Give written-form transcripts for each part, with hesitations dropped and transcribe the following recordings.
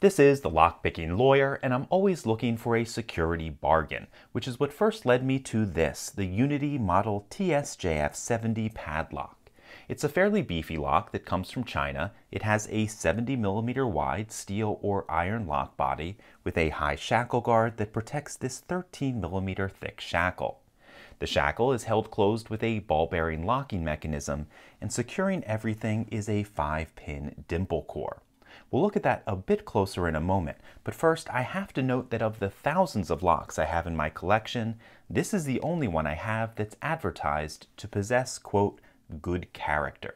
This is the lockpicking lawyer, and I'm always looking for a security bargain, which is what first led me to this, the Unity Model TSJF70 padlock. It's a fairly beefy lock that comes from China. It has a 70mm wide steel or iron lock body with a high shackle guard that protects this 13mm thick shackle. The shackle is held closed with a ball bearing locking mechanism, and securing everything is a 5-pin dimple core. We'll look at that a bit closer in a moment, but first I have to note that of the thousands of locks I have in my collection, this is the only one I have that's advertised to possess, quote, good character.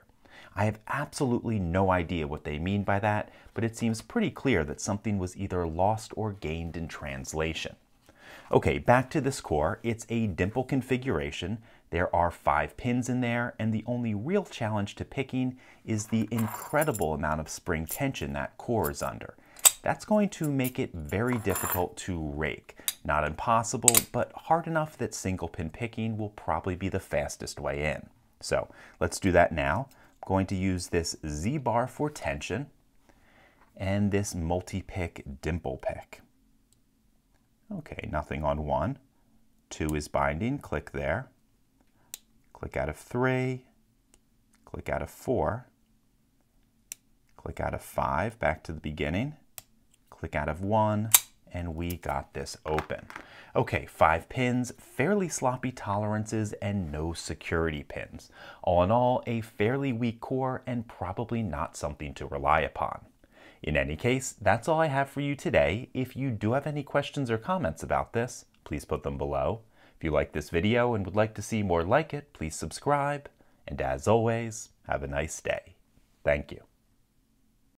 I have absolutely no idea what they mean by that, but it seems pretty clear that something was either lost or gained in translation. Okay, back to this core. It's a dimple configuration. There are 5 pins in there, and the only real challenge to picking is the incredible amount of spring tension that core is under. That's going to make it very difficult to rake. Not impossible, but hard enough that single pin picking will probably be the fastest way in. So let's do that now. I'm going to use this Z-bar for tension and this multi-pick dimple pick. Okay, nothing on 1. 2 is binding, click there. Click out of 3, click out of 4, click out of 5, back to the beginning, click out of 1, and we got this open. Okay, 5 pins, fairly sloppy tolerances, and no security pins. All in all, a fairly weak core and probably not something to rely upon. In any case, that's all I have for you today. If you do have any questions or comments about this, please put them below. If you like this video and would like to see more like it, please subscribe. And as always, have a nice day. Thank you.